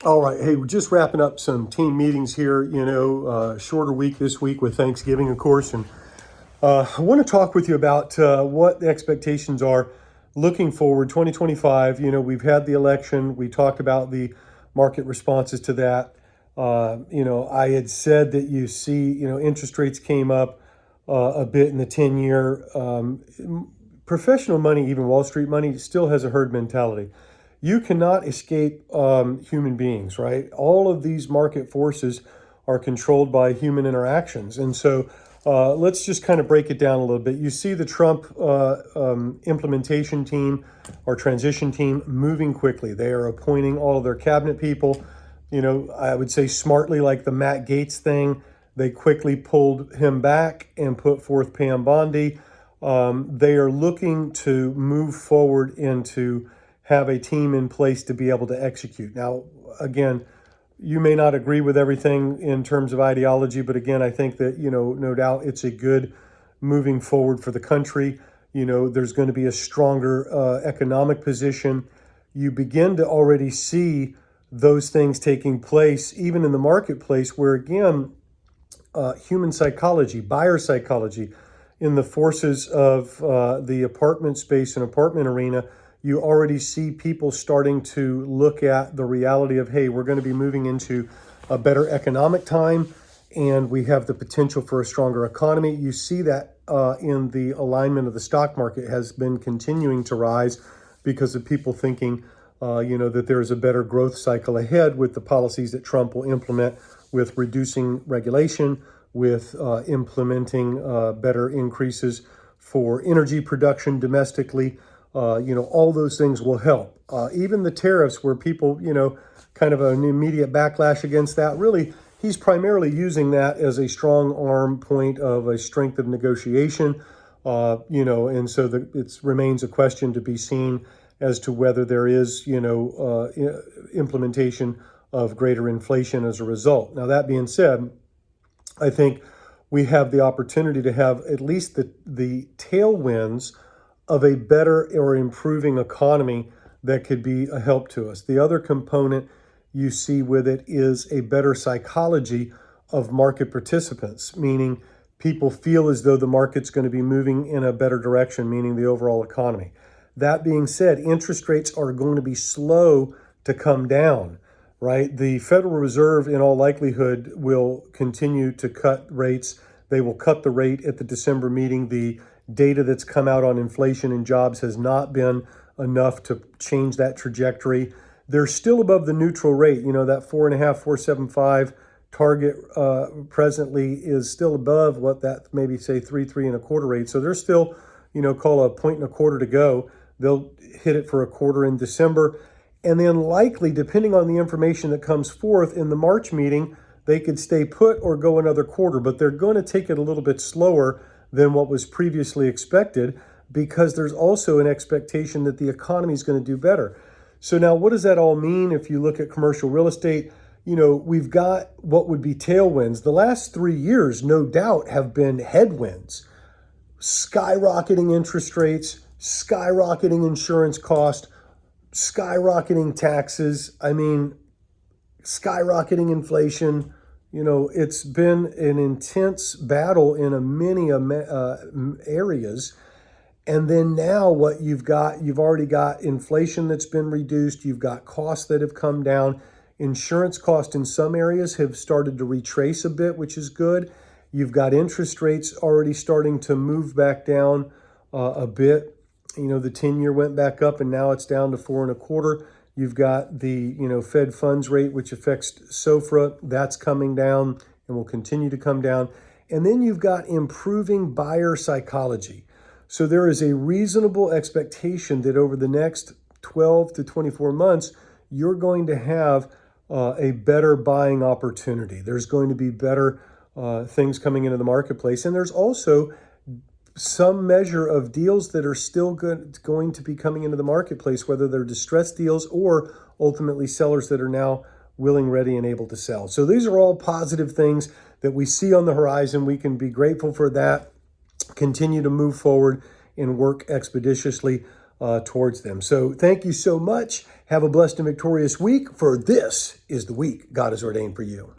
All right. Hey, we're just wrapping up some team meetings here, shorter week this week with Thanksgiving, of course. And I want to talk with you about what the expectations are looking forward 2025. We've had the election. We talked about the market responses to that. I had said that you see, interest rates came up a bit in the 10-year. Professional money, even Wall Street money, still has a herd mentality. You cannot escape human beings, right? All of these market forces are controlled by human interactions. And so let's just kind of break it down a little bit. You see the Trump implementation team or transition team moving quickly. They are appointing all of their cabinet people, I would say smartly, like the Matt Gaetz thing. They quickly pulled him back and put forth Pam Bondi. They are looking to move forward into have a team in place to be able to execute. Now, again, you may not agree with everything in terms of ideology, but again, I think that, no doubt it's a good moving forward for the country. There's going to be a stronger economic position. You begin to already see those things taking place, even in the marketplace, where again, human psychology, buyer psychology, in the forces of the apartment space and apartment arena, you already see people starting to look at the reality of, hey, we're going to be moving into a better economic time, and we have the potential for a stronger economy. You see that in the alignment of the stock market has been continuing to rise because of people thinking, that there's a better growth cycle ahead with the policies that Trump will implement with reducing regulation, with implementing better increases for energy production domestically. All those things will help. Even the tariffs where people, kind of an immediate backlash against that, really, he's primarily using that as a strong arm point of a strength of negotiation, and so it remains a question to be seen as to whether there is, implementation of greater inflation as a result. Now, that being said, I think we have the opportunity to have at least the tailwinds of a better or improving economy that could be a help to us. The other component you see with it is a better psychology of market participants, meaning people feel as though the market's going to be moving in a better direction, meaning the overall economy. That being said, interest rates are going to be slow to come down, right? The Federal Reserve, in all likelihood, will continue to cut rates. They will cut the rate at the December meeting. The data that's come out on inflation and jobs has not been enough to change that trajectory. They're still above the neutral rate. That 4.5, 4.75 target presently is still above what that maybe say 3.25 rate. So they're still, call a 1.25 to go. They'll hit it for a quarter in December. And then likely, depending on the information that comes forth in the March meeting, they could stay put or go another quarter, but they're going to take it a little bit slower than what was previously expected because there's also an expectation that the economy is going to do better. So now what does that all mean if you look at commercial real estate? We've got what would be tailwinds. The last 3 years, no doubt, have been headwinds. Skyrocketing interest rates, skyrocketing insurance cost, skyrocketing taxes. Skyrocketing inflation. It's been an intense battle in many areas. And then now what you've already got inflation that's been reduced. You've got costs that have come down. Insurance costs in some areas have started to retrace a bit, which is good. You've got interest rates already starting to move back down a bit. The 10-year went back up and now it's down to 4.25. You've got the, Fed funds rate, which affects SOFR. That's coming down and will continue to come down. And then you've got improving buyer psychology. So there is a reasonable expectation that over the next 12 to 24 months, you're going to have a better buying opportunity. There's going to be better things coming into the marketplace. And there's also some measure of deals that are still going to be coming into the marketplace, whether they're distressed deals or ultimately sellers that are now willing, ready, and able to sell. So these are all positive things that we see on the horizon. We can be grateful for that, continue to move forward and work expeditiously. towards them. So thank you so much. Have a blessed and victorious week, for this is the week God has ordained for you.